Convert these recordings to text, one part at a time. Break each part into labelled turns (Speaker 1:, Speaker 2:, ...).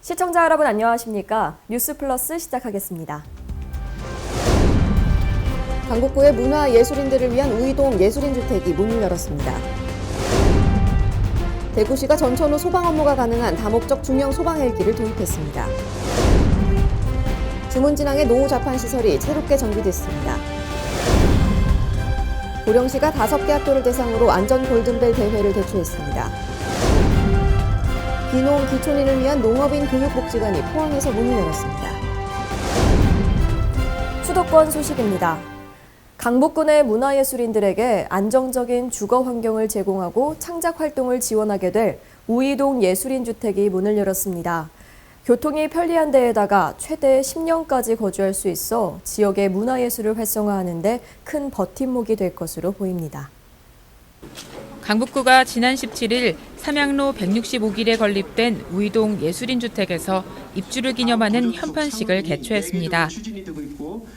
Speaker 1: 시청자 여러분 안녕하십니까? 뉴스 플러스 시작하겠습니다. 강북구의 문화예술인들을 위한 우이동 예술인주택이 문을 열었습니다. 대구시가 전천후 소방 업무가 가능한 다목적 중형 소방 헬기를 도입했습니다. 주문진항의 노후 자판 시설이 새롭게 정비됐습니다. 고령시가 5개 학교를 대상으로 안전 골든벨 대회를 개최했습니다. 비농 기촌인을 위한 농업인 교육복지관이 포항에서 문을 열었습니다. 수도권 소식입니다. 강북군의 문화예술인들에게 안정적인 주거 환경을 제공하고 창작 활동을 지원하게 될 우이동 예술인주택이 문을 열었습니다. 교통이 편리한 데에다가 최대 10년까지 거주할 수 있어 지역의 문화예술을 활성화하는 데 큰 버팀목이 될 것으로 보입니다.
Speaker 2: 강북구가 지난 17일 삼양로 165길에 건립된 우이동 예술인주택에서 입주를 기념하는 현판식을 개최했습니다.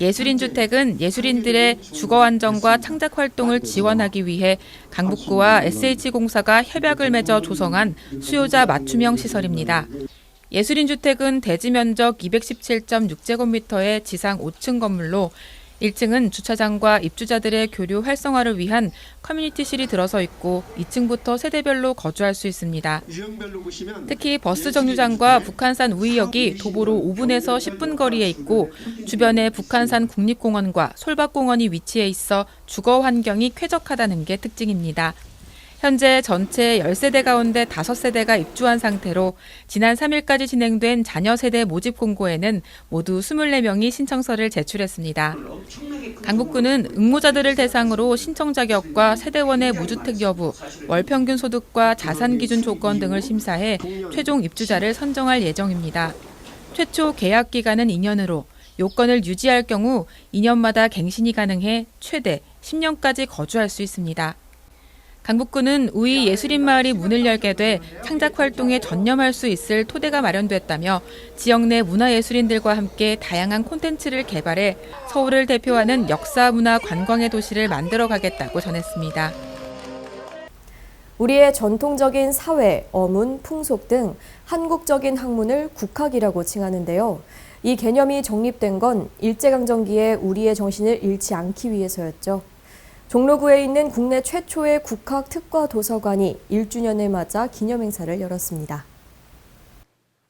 Speaker 2: 예술인주택은 예술인들의 주거 안정과 창작 활동을 지원하기 위해 강북구와 SH공사가 협약을 맺어 조성한 수요자 맞춤형 시설입니다. 예술인주택은 대지 면적 217.6제곱미터의 지상 5층 건물로 1층은 주차장과 입주자들의 교류 활성화를 위한 커뮤니티실이 들어서 있고 2층부터 세대별로 거주할 수 있습니다. 특히 버스 정류장과 북한산 우이역이 도보로 5분에서 10분 거리에 있고 주변에 북한산 국립공원과 솔밭공원이 위치해 있어 주거 환경이 쾌적하다는 게 특징입니다. 현재 전체 10세대 가운데 5세대가 입주한 상태로 지난 3일까지 진행된 자녀 세대 모집 공고에는 모두 24명이 신청서를 제출했습니다. 강북구는 응모자들을 대상으로 신청 자격과 세대원의 무주택 여부, 월평균 소득과 자산 기준 조건 등을 심사해 최종 입주자를 선정할 예정입니다. 최초 계약 기간은 2년으로 요건을 유지할 경우 2년마다 갱신이 가능해 최대 10년까지 거주할 수 있습니다. 강북구는 우이 예술인마을이 문을 열게 돼 창작 활동에 전념할 수 있을 토대가 마련됐다며 지역 내 문화예술인들과 함께 다양한 콘텐츠를 개발해 서울을 대표하는 역사, 문화, 관광의 도시를 만들어가겠다고 전했습니다.
Speaker 1: 우리의 전통적인 사회, 어문, 풍속 등 한국적인 학문을 국학이라고 칭하는데요. 이 개념이 정립된 건 일제강점기에 우리의 정신을 잃지 않기 위해서였죠. 종로구에 있는 국내 최초의 국학 특화 도서관이 1주년을 맞아 기념행사를 열었습니다.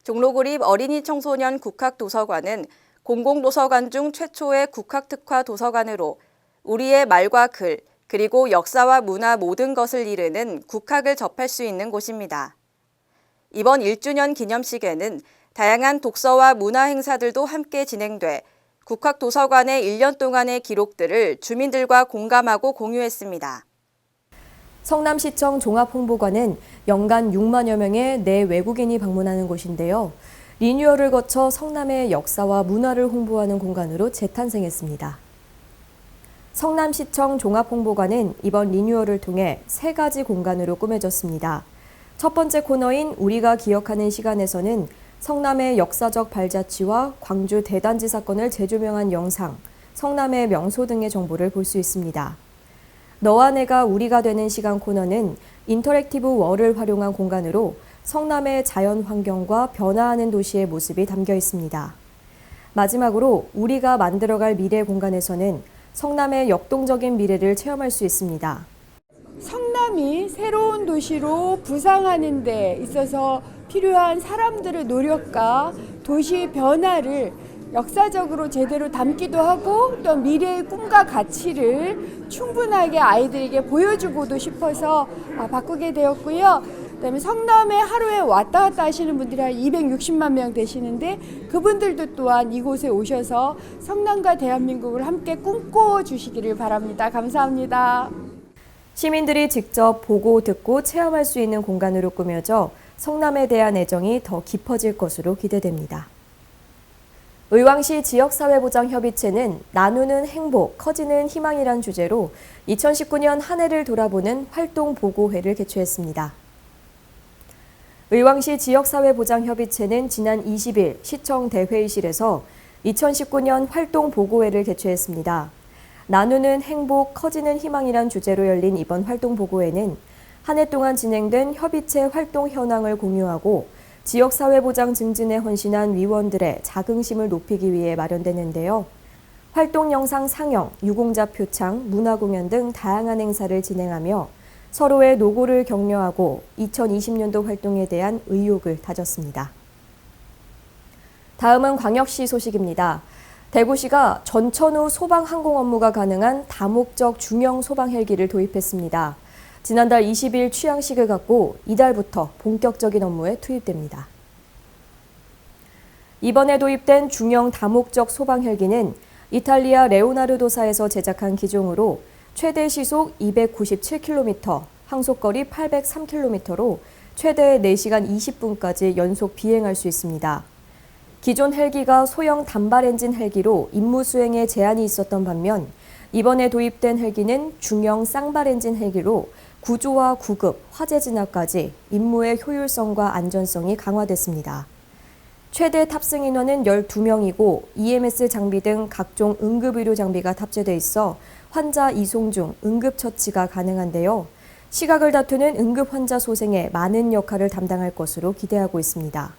Speaker 3: 종로구립 어린이 청소년 국학 도서관은 공공도서관 중 최초의 국학 특화 도서관으로 우리의 말과 글, 그리고 역사와 문화 모든 것을 이르는 국학을 접할 수 있는 곳입니다. 이번 1주년 기념식에는 다양한 독서와 문화 행사들도 함께 진행돼 국학도서관의 1년 동안의 기록들을 주민들과 공감하고 공유했습니다.
Speaker 1: 성남시청 종합홍보관은 연간 6만여 명의 내외국인이 방문하는 곳인데요. 리뉴얼을 거쳐 성남의 역사와 문화를 홍보하는 공간으로 재탄생했습니다. 성남시청 종합홍보관은 이번 리뉴얼을 통해 3가지 공간으로 꾸며졌습니다. 첫 번째 코너인 우리가 기억하는 시간에서는 성남의 역사적 발자취와 광주 대단지 사건을 재조명한 영상, 성남의 명소 등의 정보를 볼 수 있습니다. 너와 내가 우리가 되는 시간 코너는 인터랙티브 월을 활용한 공간으로 성남의 자연 환경과 변화하는 도시의 모습이 담겨 있습니다. 마지막으로 우리가 만들어갈 미래 공간에서는 성남의 역동적인 미래를 체험할 수 있습니다.
Speaker 4: 성남이 새로운 도시로 부상하는 데 있어서 필요한 사람들의 노력과 도시 변화를 역사적으로 제대로 담기도 하고 또 미래의 꿈과 가치를 충분하게 아이들에게 보여주고도 싶어서 바꾸게 되었고요. 그다음에 성남에 하루에 왔다 갔다 하시는 분들이 한 260만 명 되시는데 그분들도 또한 이곳에 오셔서 성남과 대한민국을 함께 꿈꿔 주시기를 바랍니다. 감사합니다.
Speaker 1: 시민들이 직접 보고 듣고 체험할 수 있는 공간으로 꾸며져 성남에 대한 애정이 더 깊어질 것으로 기대됩니다. 의왕시 지역사회보장협의체는 나누는 행복, 커지는 희망이란 주제로 2019년 한 해를 돌아보는 활동보고회를 개최했습니다. 의왕시 지역사회보장협의체는 지난 20일 시청 대회의실에서 2019년 활동보고회를 개최했습니다. 나누는 행복, 커지는 희망이란 주제로 열린 이번 활동보고회는 한 해 동안 진행된 협의체 활동 현황을 공유하고 지역사회보장 증진에 헌신한 위원들의 자긍심을 높이기 위해 마련됐는데요. 활동 영상 상영, 유공자 표창, 문화공연 등 다양한 행사를 진행하며 서로의 노고를 격려하고 2020년도 활동에 대한 의욕을 다졌습니다. 다음은 광역시 소식입니다. 대구시가 전천후 소방 항공 업무가 가능한 다목적 중형 소방 헬기를 도입했습니다. 지난달 20일 취향식을 갖고 이달부터 본격적인 업무에 투입됩니다. 이번에 도입된 중형 다목적 소방 헬기는 이탈리아 레오나르도사에서 제작한 기종으로 최대 시속 297km, 항속거리 803km로 최대 4시간 20분까지 연속 비행할 수 있습니다. 기존 헬기가 소형 단발 엔진 헬기로 임무 수행에 제한이 있었던 반면 이번에 도입된 헬기는 중형 쌍발 엔진 헬기로 구조와 구급, 화재 진압까지 임무의 효율성과 안전성이 강화됐습니다. 최대 탑승 인원은 12명이고 EMS 장비 등 각종 응급의료 장비가 탑재돼 있어 환자 이송 중 응급처치가 가능한데요. 시각을 다투는 응급 환자 소생에 많은 역할을 담당할 것으로 기대하고 있습니다.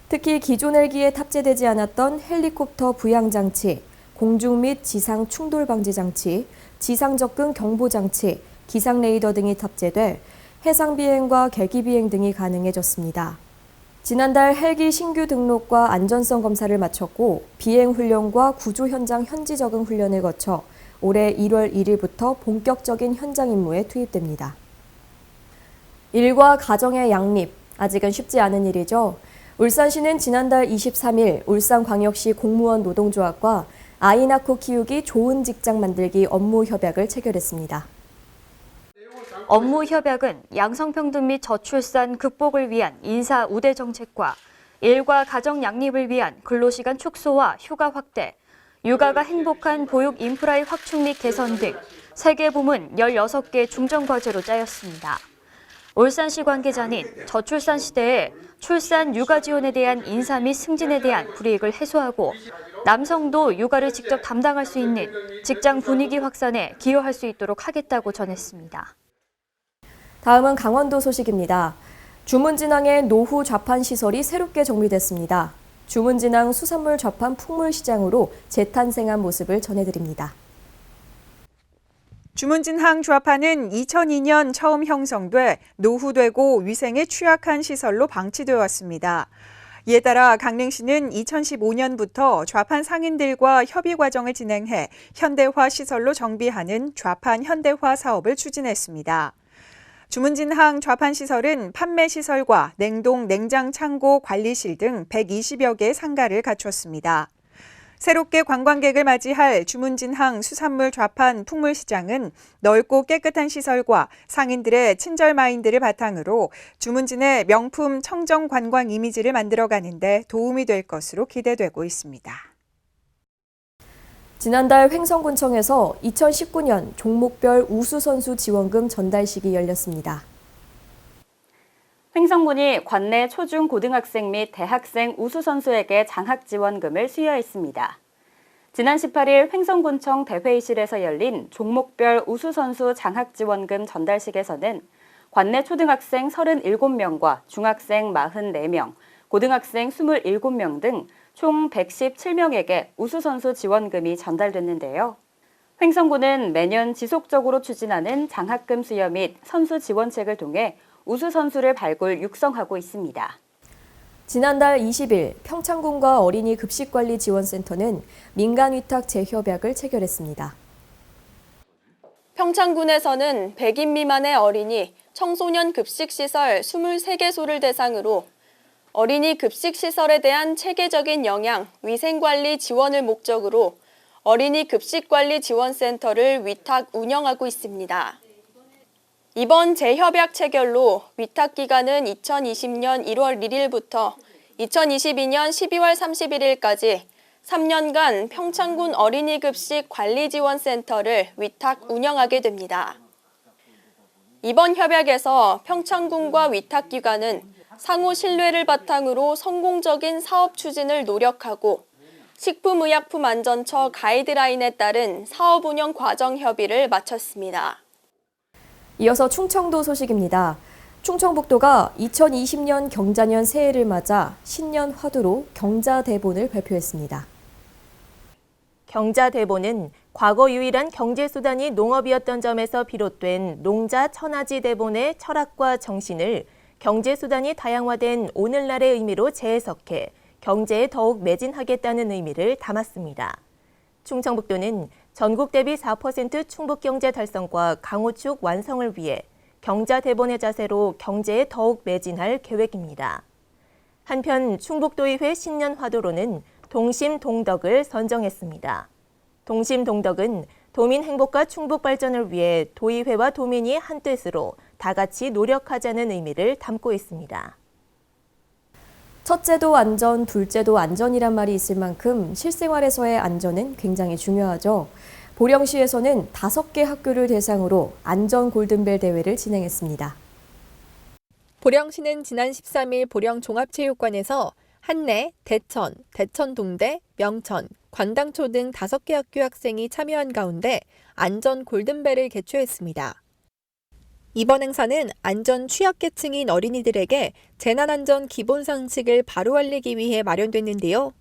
Speaker 1: 특히 기존 헬기에 탑재되지 않았던 헬리콥터 부양 장치, 공중 및 지상 충돌 방지 장치, 지상 접근 경보 장치, 기상 레이더 등이 탑재돼 해상 비행과 계기 비행 등이 가능해졌습니다. 지난달 헬기 신규 등록과 안전성 검사를 마쳤고 비행 훈련과 구조 현장 현지 적응 훈련을 거쳐 올해 1월 1일부터 본격적인 현장 임무에 투입됩니다. 일과 가정의 양립, 아직은 쉽지 않은 일이죠. 울산시는 지난달 23일 울산광역시 공무원 노동조합과 아이 낳고 키우기 좋은 직장 만들기 업무 협약을 체결했습니다.
Speaker 5: 업무 협약은 양성평등 및 저출산 극복을 위한 인사 우대 정책과 일과 가정 양립을 위한 근로시간 축소와 휴가 확대, 육아가 행복한 보육 인프라의 확충 및 개선 등 3개 부문 16개 중점과제로 짜였습니다. 울산시 관계자는 저출산 시대에 출산 육아 지원에 대한 인사 및 승진에 대한 불이익을 해소하고 남성도 육아를 직접 담당할 수 있는 직장 분위기 확산에 기여할 수 있도록 하겠다고 전했습니다.
Speaker 1: 다음은 강원도 소식입니다. 주문진항의 노후 좌판 시설이 새롭게 정비됐습니다. 주문진항 수산물 좌판 풍물시장으로 재탄생한 모습을 전해드립니다.
Speaker 6: 주문진항 좌판은 2002년 처음 형성돼 노후되고 위생에 취약한 시설로 방치되어 왔습니다. 이에 따라 강릉시는 2015년부터 좌판 상인들과 협의 과정을 진행해 현대화 시설로 정비하는 좌판 현대화 사업을 추진했습니다. 주문진항 좌판 시설은 판매 시설과 냉동 냉장 창고 관리실 등 120여 개의 상가를 갖췄습니다. 새롭게 관광객을 맞이할 주문진항 수산물 좌판 풍물시장은 넓고 깨끗한 시설과 상인들의 친절 마인드를 바탕으로 주문진의 명품 청정 관광 이미지를 만들어가는 데 도움이 될 것으로 기대되고 있습니다.
Speaker 1: 지난달 횡성군청에서 2019년 종목별 우수선수 지원금 전달식이 열렸습니다.
Speaker 3: 횡성군이 관내 초중 고등학생 및 대학생 우수선수에게 장학지원금을 수여했습니다. 지난 18일 횡성군청 대회의실에서 열린 종목별 우수선수 장학지원금 전달식에서는 관내 초등학생 37명과 중학생 44명, 고등학생 27명 등 총 117명에게 우수선수 지원금이 전달됐는데요. 횡성군은 매년 지속적으로 추진하는 장학금 수여 및 선수 지원책을 통해 우수선수를 발굴 육성하고 있습니다.
Speaker 1: 지난달 20일 평창군과 어린이 급식관리지원센터는 민간위탁 재협약을 체결했습니다.
Speaker 7: 평창군에서는 100인 미만의 어린이, 청소년 급식시설 23개소를 대상으로 어린이 급식시설에 대한 체계적인 영양, 위생관리 지원을 목적으로 어린이 급식관리지원센터를 위탁 운영하고 있습니다. 이번 재협약 체결로 위탁 기간은 2020년 1월 1일부터 2022년 12월 31일까지 3년간 평창군 어린이급식 관리지원센터를 위탁 운영하게 됩니다. 이번 협약에서 평창군과 위탁기관은 상호 신뢰를 바탕으로 성공적인 사업 추진을 노력하고 식품의약품안전처 가이드라인에 따른 사업 운영 과정 협의를 마쳤습니다.
Speaker 1: 이어서 충청도 소식입니다. 충청북도가 2020년 경자년 새해를 맞아 신년 화두로 경자대본을 발표했습니다.
Speaker 8: 경자대본은 과거 유일한 경제수단이 농업이었던 점에서 비롯된 농자 천하지 대본의 철학과 정신을 경제수단이 다양화된 오늘날의 의미로 재해석해 경제에 더욱 매진하겠다는 의미를 담았습니다. 충청북도는 전국 대비 4% 충북경제 달성과 강호축 완성을 위해 경자대본의 자세로 경제에 더욱 매진할 계획입니다. 한편 충북도의회 신년 화두로는 동심동덕을 선정했습니다. 동심동덕은 도민 행복과 충북 발전을 위해 도의회와 도민이 한뜻으로 다 같이 노력하자는 의미를 담고 있습니다.
Speaker 1: 첫째도 안전, 둘째도 안전이란 말이 있을 만큼 실생활에서의 안전은 굉장히 중요하죠. 보령시에서는 5개 학교를 대상으로 안전 골든벨 대회를 진행했습니다.
Speaker 9: 보령시는 지난 13일 보령종합체육관에서 한내, 대천, 대천동대, 명천, 관당초 등 5개 학교 학생이 참여한 가운데 안전 골든벨을 개최했습니다. 이번 행사는 안전 취약계층인 어린이들에게 재난안전 기본 상식을 바로 알리기 위해 마련됐는데요.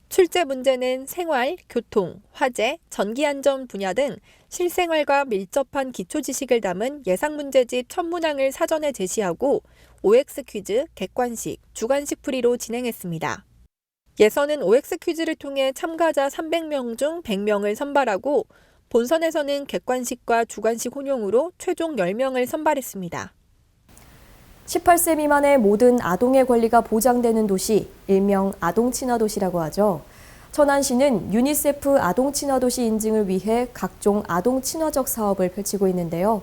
Speaker 9: 출제 문제는 생활, 교통, 화재, 전기안전 분야 등 실생활과 밀접한 기초지식을 담은 예상문제집 1000문항을 사전에 제시하고 OX 퀴즈, 객관식, 주관식 풀이로 진행했습니다. 예선은 OX 퀴즈를 통해 참가자 300명 중 100명을 선발하고 본선에서는 객관식과 주관식 혼용으로 최종 10명을 선발했습니다.
Speaker 1: 18세 미만의 모든 아동의 권리가 보장되는 도시, 일명 아동친화도시라고 하죠. 천안시는 유니세프 아동친화도시 인증을 위해 각종 아동친화적 사업을 펼치고 있는데요.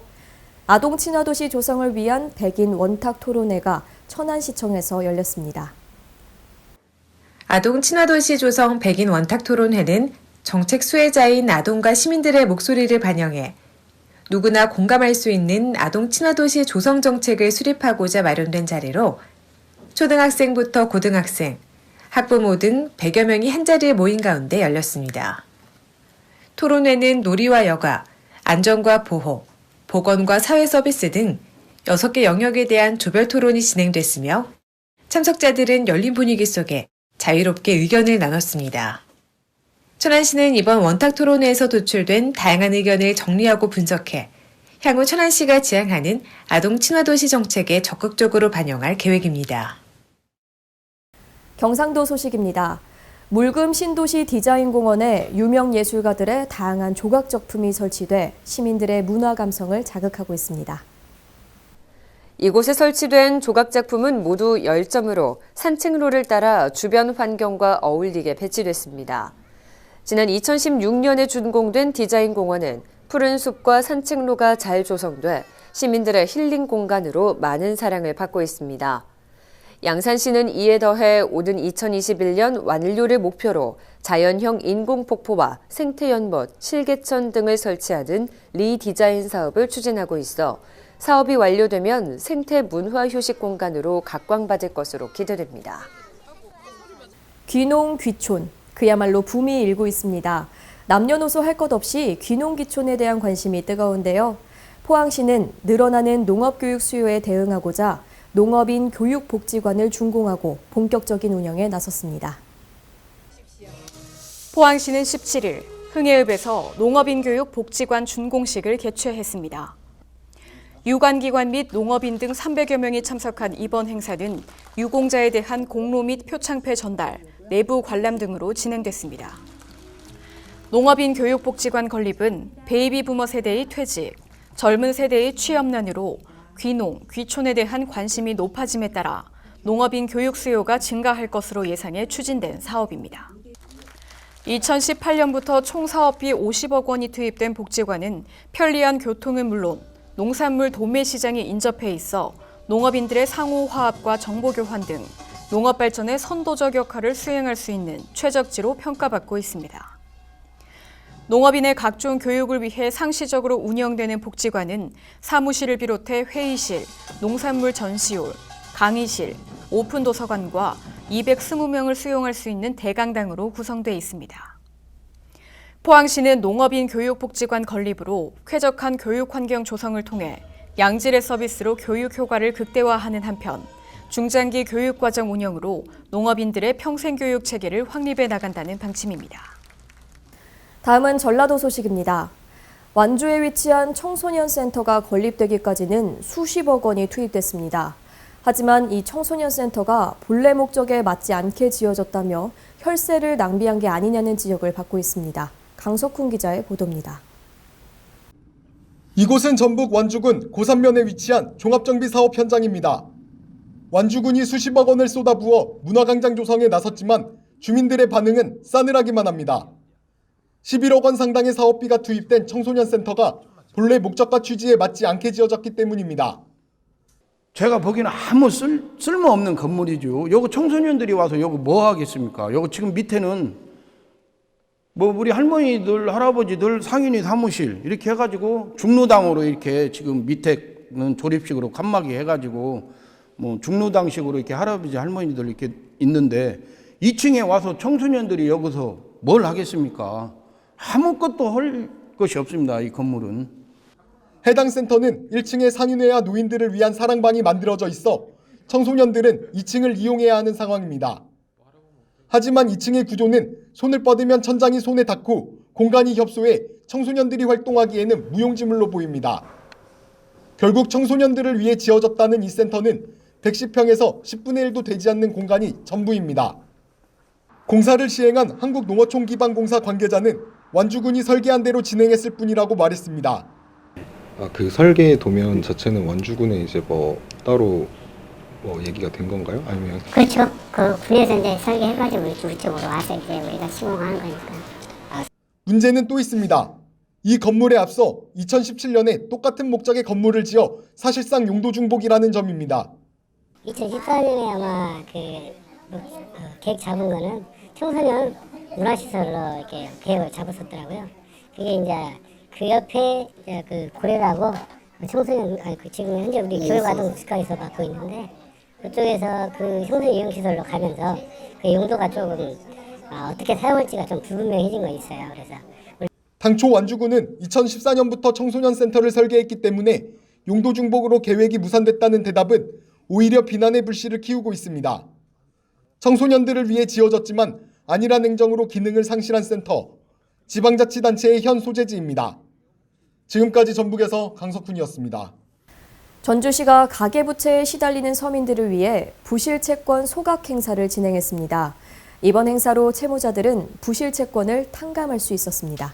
Speaker 1: 아동친화도시 조성을 위한 백인 원탁 토론회가 천안시청에서 열렸습니다.
Speaker 10: 아동친화도시 조성 백인 원탁 토론회는 정책 수혜자인 아동과 시민들의 목소리를 반영해 누구나 공감할 수 있는 아동 친화도시 조성 정책을 수립하고자 마련된 자리로 초등학생부터 고등학생, 학부모 등 100여 명이 한자리에 모인 가운데 열렸습니다. 토론회는 놀이와 여가, 안전과 보호, 보건과 사회 서비스 등 6개 영역에 대한 조별 토론이 진행됐으며 참석자들은 열린 분위기 속에 자유롭게 의견을 나눴습니다. 천안시는 이번 원탁 토론회에서 도출된 다양한 의견을 정리하고 분석해 향후 천안시가 지향하는 아동 친화도시 정책에 적극적으로 반영할 계획입니다.
Speaker 1: 경상도 소식입니다. 물금 신도시 디자인공원에 유명 예술가들의 다양한 조각 작품이 설치돼 시민들의 문화 감성을 자극하고 있습니다.
Speaker 3: 이곳에 설치된 조각 작품은 모두 10점으로 산책로를 따라 주변 환경과 어울리게 배치됐습니다. 지난 2016년에 준공된 디자인공원은 푸른 숲과 산책로가 잘 조성돼 시민들의 힐링 공간으로 많은 사랑을 받고 있습니다. 양산시는 이에 더해 오는 2021년 완료를 목표로 자연형 인공폭포와 생태연못, 실개천 등을 설치하는 리디자인 사업을 추진하고 있어 사업이 완료되면 생태 문화 휴식 공간으로 각광받을 것으로 기대됩니다.
Speaker 1: 귀농, 귀촌, 그야말로 붐이 일고 있습니다. 남녀노소 할 것 없이 귀농, 귀촌에 대한 관심이 뜨거운데요. 포항시는 늘어나는 농업교육 수요에 대응하고자 농업인 교육복지관을 준공하고 본격적인 운영에 나섰습니다.
Speaker 11: 포항시는 17일 흥해읍에서 농업인 교육 복지관 준공식을 개최했습니다. 유관기관 및 농업인 등 300여 명이 참석한 이번 행사는 유공자에 대한 공로 및 표창패 전달, 내부 관람 등으로 진행됐습니다. 농업인 교육복지관 건립은 베이비 부머 세대의 퇴직, 젊은 세대의 취업난으로 귀농, 귀촌에 대한 관심이 높아짐에 따라 농업인 교육 수요가 증가할 것으로 예상해 추진된 사업입니다. 2018년부터 총 사업비 50억 원이 투입된 복지관은 편리한 교통은 물론 농산물 도매 시장에 인접해 있어 농업인들의 상호 화합과 정보 교환 등 농업 발전에 선도적 역할을 수행할 수 있는 최적지로 평가받고 있습니다. 농업인의 각종 교육을 위해 상시적으로 운영되는 복지관은 사무실을 비롯해 회의실, 농산물 전시홀, 강의실, 오픈 도서관과 220명을 수용할 수 있는 대강당으로 구성되어 있습니다. 포항시는 농업인 교육복지관 건립으로 쾌적한 교육 환경 조성을 통해 양질의 서비스로 교육 효과를 극대화하는 한편 중장기 교육과정 운영으로 농업인들의 평생교육 체계를 확립해 나간다는 방침입니다.
Speaker 1: 다음은 전라도 소식입니다. 완주에 위치한 청소년센터가 건립되기까지는 수십억 원이 투입됐습니다. 하지만 이 청소년센터가 본래 목적에 맞지 않게 지어졌다며 혈세를 낭비한 게 아니냐는 지적을 받고 있습니다. 강석훈 기자의 보도입니다.
Speaker 12: 이곳은 전북 완주군 고산면에 위치한 종합정비사업 현장입니다. 완주군이 수십억 원을 쏟아부어 문화광장 조성에 나섰지만 주민들의 반응은 싸늘하기만 합니다. 11억 원 상당의 사업비가 투입된 청소년센터가 본래 목적과 취지에 맞지 않게 지어졌기 때문입니다.
Speaker 13: 제가 보기에는 아무 쓸모없는 건물이죠. 여기 청소년들이 와서 여기 뭐 하겠습니까? 여기 지금 밑에는 뭐 우리 할머니들, 할아버지들 상인이 사무실 이렇게 해가지고 중로당으로 이렇게 지금 밑에는 조립식으로 칸막이 해가지고 뭐 중로당식으로 이렇게 할아버지, 할머니들 이렇게 있는데 2층에 와서 청소년들이 여기서 뭘 하겠습니까? 아무것도 할 것이 없습니다. 이 건물은.
Speaker 12: 해당 센터는 1층에 상인회와 노인들을 위한 사랑방이 만들어져 있어 청소년들은 2층을 이용해야 하는 상황입니다. 하지만 2층의 구조는 손을 뻗으면 천장이 손에 닿고 공간이 협소해 청소년들이 활동하기에는 무용지물로 보입니다. 결국 청소년들을 위해 지어졌다는 이 센터는 110평에서 10분의 1도 되지 않는 공간이 전부입니다. 공사를 시행한 한국농어촌기반공사 관계자는 완주군이 설계한 대로 진행했을 뿐이라고 말했습니다.
Speaker 14: 그 설계 도면 자체는 완주군에 이제 뭐 따로 뭐 얘기가 된 건가요? 아니면?
Speaker 15: 그렇죠. 그 군에서 이제 설계해가지고 우리 쪽으로 와서 이제 우리가 시공하는 거니까.
Speaker 12: 문제는 또 있습니다. 이 건물에 앞서 2017년에 똑같은 목적의 건물을 지어 사실상 용도 중복이라는 점입니다.
Speaker 15: 2014년에 아마 계획 잡은 거는 청소년 문화시설로 이렇게 계획을 잡았었더라고요. 그게 이제 그 옆에 그 고래라고 청소년 지금 현재 우리 교육아동 국가에서 맡고 있는데 그쪽에서 그 청소년 이용시설로 가면서 그 용도가 조금 어떻게 사용할지가 좀 불분명해진 거 있어요. 그래서
Speaker 12: 당초 완주군은 2014년부터 청소년센터를 설계했기 때문에 용도 중복으로 계획이 무산됐다는 대답은 오히려 비난의 불씨를 키우고 있습니다. 청소년들을 위해 지어졌지만 안일한 행정으로 기능을 상실한 센터, 지방자치단체의 현 소재지입니다. 지금까지 전북에서 강석훈이었습니다.
Speaker 1: 전주시가 가계부채에 시달리는 서민들을 위해 부실채권 소각 행사를 진행했습니다. 이번 행사로 채무자들은 부실채권을 탕감할 수 있었습니다.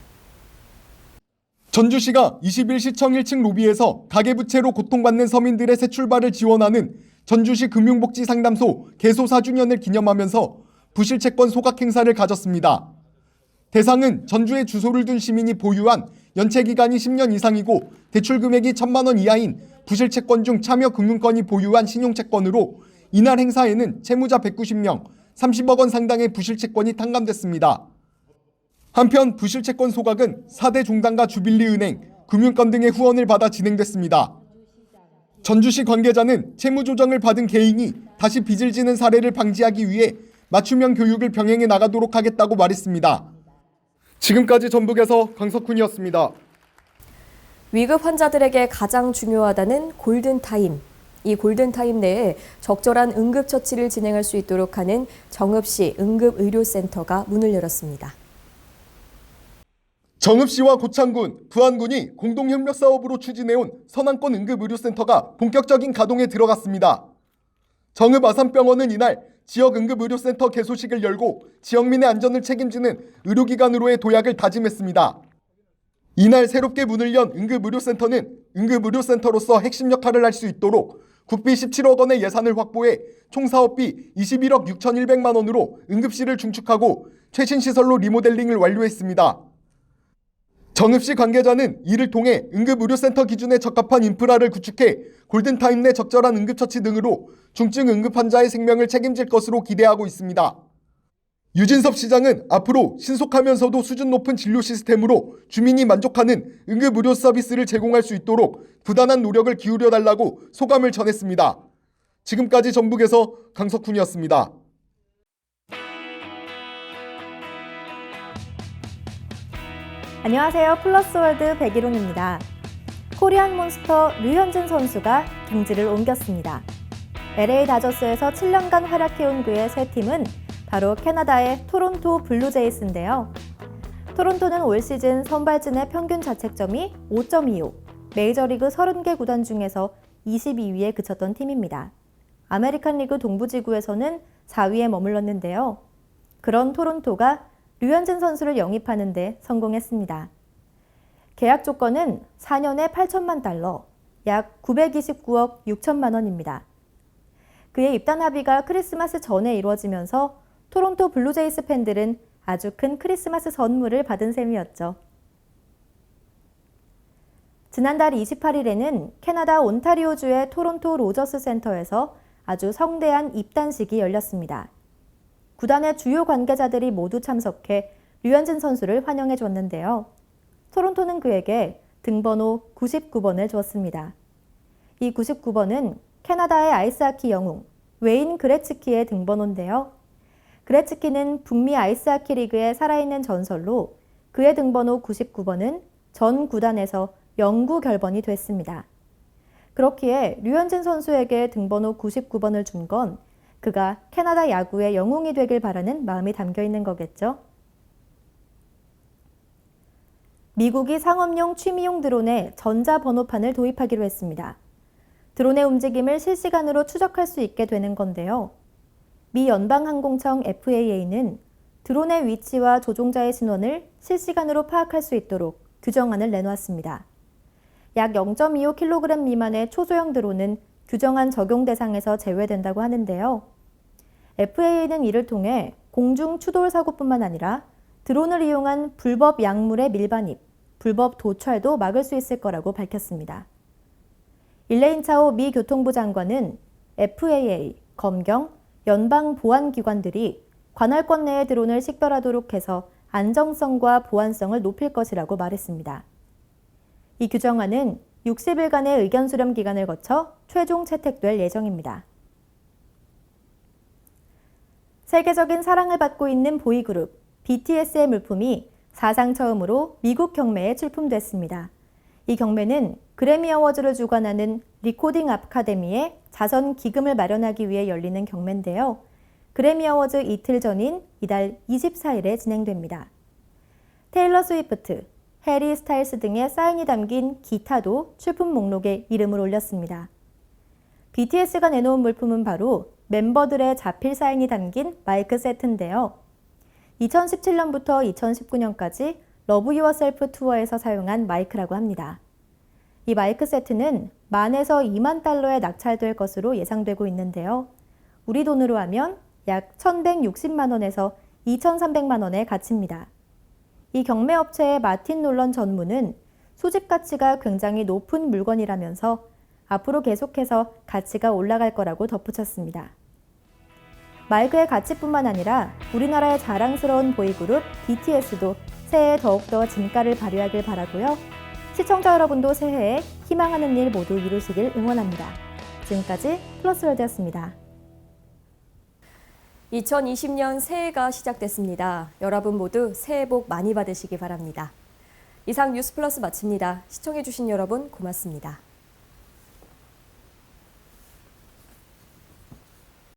Speaker 12: 전주시가 21시청 1층 로비에서 가계부채로 고통받는 서민들의 새 출발을 지원하는 전주시 금융복지상담소 개소 4주년을 기념하면서 부실채권 소각 행사를 가졌습니다. 대상은 전주에 주소를 둔 시민이 보유한 연체기간이 10년 이상이고 대출금액이 1,000만 원 이하인 부실채권 중 참여금융권이 보유한 신용채권으로 이날 행사에는 채무자 190명, 30억 원 상당의 부실채권이 탕감됐습니다. 한편 부실채권 소각은 4대 종단과 주빌리은행, 금융권 등의 후원을 받아 진행됐습니다. 전주시 관계자는 채무조정을 받은 개인이 다시 빚을 지는 사례를 방지하기 위해 맞춤형 교육을 병행해 나가도록 하겠다고 말했습니다. 지금까지 전북에서 강석훈이었습니다.
Speaker 1: 위급 환자들에게 가장 중요하다는 골든타임. 이 골든타임 내에 적절한 응급처치를 진행할 수 있도록 하는 정읍시 응급의료센터가 문을 열었습니다.
Speaker 12: 정읍시와 고창군, 부안군이 공동협력사업으로 추진해온 선안권 응급의료센터가 본격적인 가동에 들어갔습니다. 정읍 아산병원은 이날 지역 응급의료센터 개소식을 열고 지역민의 안전을 책임지는 의료기관으로의 도약을 다짐했습니다. 이날 새롭게 문을 연 응급의료센터는 응급의료센터로서 핵심 역할을 할 수 있도록 국비 17억 원의 예산을 확보해 총 사업비 21억 6,100만 원으로 응급실을 중축하고 최신 시설로 리모델링을 완료했습니다. 정읍시 관계자는 이를 통해 응급의료센터 기준에 적합한 인프라를 구축해 골든타임 내 적절한 응급처치 등으로 중증 응급 환자의 생명을 책임질 것으로 기대하고 있습니다. 유진섭 시장은 앞으로 신속하면서도 수준 높은 진료 시스템으로 주민이 만족하는 응급의료 서비스를 제공할 수 있도록 부단한 노력을 기울여달라고 소감을 전했습니다. 지금까지 전북에서 강석훈이었습니다.
Speaker 16: 안녕하세요. 플러스월드 백일홍입니다. 코리안 몬스터 류현진 선수가 경지를 옮겼습니다. LA 다저스에서 7년간 활약해온 그의 새 팀은 바로 캐나다의 토론토 블루제이스인데요. 토론토는 올 시즌 선발진의 평균 자책점이 5.25, 메이저리그 30개 구단 중에서 22위에 그쳤던 팀입니다. 아메리칸 리그 동부지구에서는 4위에 머물렀는데요. 그런 토론토가 류현진 선수를 영입하는 데 성공했습니다. 계약 조건은 4년에 8천만 달러, 약 929억 6천만 원입니다. 그의 입단 합의가 크리스마스 전에 이루어지면서 토론토 블루제이스 팬들은 아주 큰 크리스마스 선물을 받은 셈이었죠. 지난달 28일에는 캐나다 온타리오주의 토론토 로저스 센터에서 아주 성대한 입단식이 열렸습니다. 구단의 주요 관계자들이 모두 참석해 류현진 선수를 환영해 줬는데요. 토론토는 그에게 등번호 99번을 주었습니다. 이 99번은 캐나다의 아이스하키 영웅 웨인 그레츠키의 등번호인데요. 그레츠키는 북미 아이스하키 리그의 살아있는 전설로 그의 등번호 99번은 전 구단에서 영구 결번이 됐습니다. 그렇기에 류현진 선수에게 등번호 99번을 준 건 그가 캐나다 야구의 영웅이 되길 바라는 마음이 담겨 있는 거겠죠. 미국이 상업용 취미용 드론에 전자번호판을 도입하기로 했습니다. 드론의 움직임을 실시간으로 추적할 수 있게 되는 건데요. 미 연방항공청 FAA는 드론의 위치와 조종자의 신원을 실시간으로 파악할 수 있도록 규정안을 내놓았습니다. 약 0.25kg 미만의 초소형 드론은 규정안 적용 대상에서 제외된다고 하는데요. FAA는 이를 통해 공중 추돌 사고뿐만 아니라 드론을 이용한 불법 약물의 밀반입, 불법 도찰도 막을 수 있을 거라고 밝혔습니다. 일레인 차오 미 교통부 장관은 FAA, 검경, 연방 보안기관들이 관할권 내의 드론을 식별하도록 해서 안정성과 보안성을 높일 것이라고 말했습니다. 이 규정안은 60일간의 의견 수렴 기간을 거쳐 최종 채택될 예정입니다. 세계적인 사랑을 받고 있는 보이그룹 BTS의 물품이 사상 처음으로 미국 경매에 출품됐습니다. 이 경매는 그래미 어워즈를 주관하는 리코딩 아카데미에 자선 기금을 마련하기 위해 열리는 경매인데요. 그래미 어워즈 이틀 전인 이달 24일에 진행됩니다. 테일러 스위프트, 해리 스타일스 등의 사인이 담긴 기타도 출품 목록에 이름을 올렸습니다. BTS가 내놓은 물품은 바로 멤버들의 자필 사인이 담긴 마이크 세트인데요. 2017년부터 2019년까지 러브 유어셀프 투어에서 사용한 마이크라고 합니다. 이 마이크 세트는 10,000에서 2만 달러에 낙찰될 것으로 예상되고 있는데요. 우리 돈으로 하면 약 1,160만 원에서 2,300만 원의 가치입니다. 이 경매업체의 마틴 놀런 전무는 수집 가치가 굉장히 높은 물건이라면서 앞으로 계속해서 가치가 올라갈 거라고 덧붙였습니다. 마이크의 가치뿐만 아니라 우리나라의 자랑스러운 보이그룹 BTS도 새해에 더욱더 진가를 발휘하길 바라고요. 시청자 여러분도 새해에 희망하는 일 모두 이루시길 응원합니다. 지금까지 플러스월드였습니다.
Speaker 1: 2020년 새해가 시작됐습니다. 여러분 모두 새해 복 많이 받으시기 바랍니다. 이상 뉴스플러스 마칩니다. 시청해주신 여러분 고맙습니다.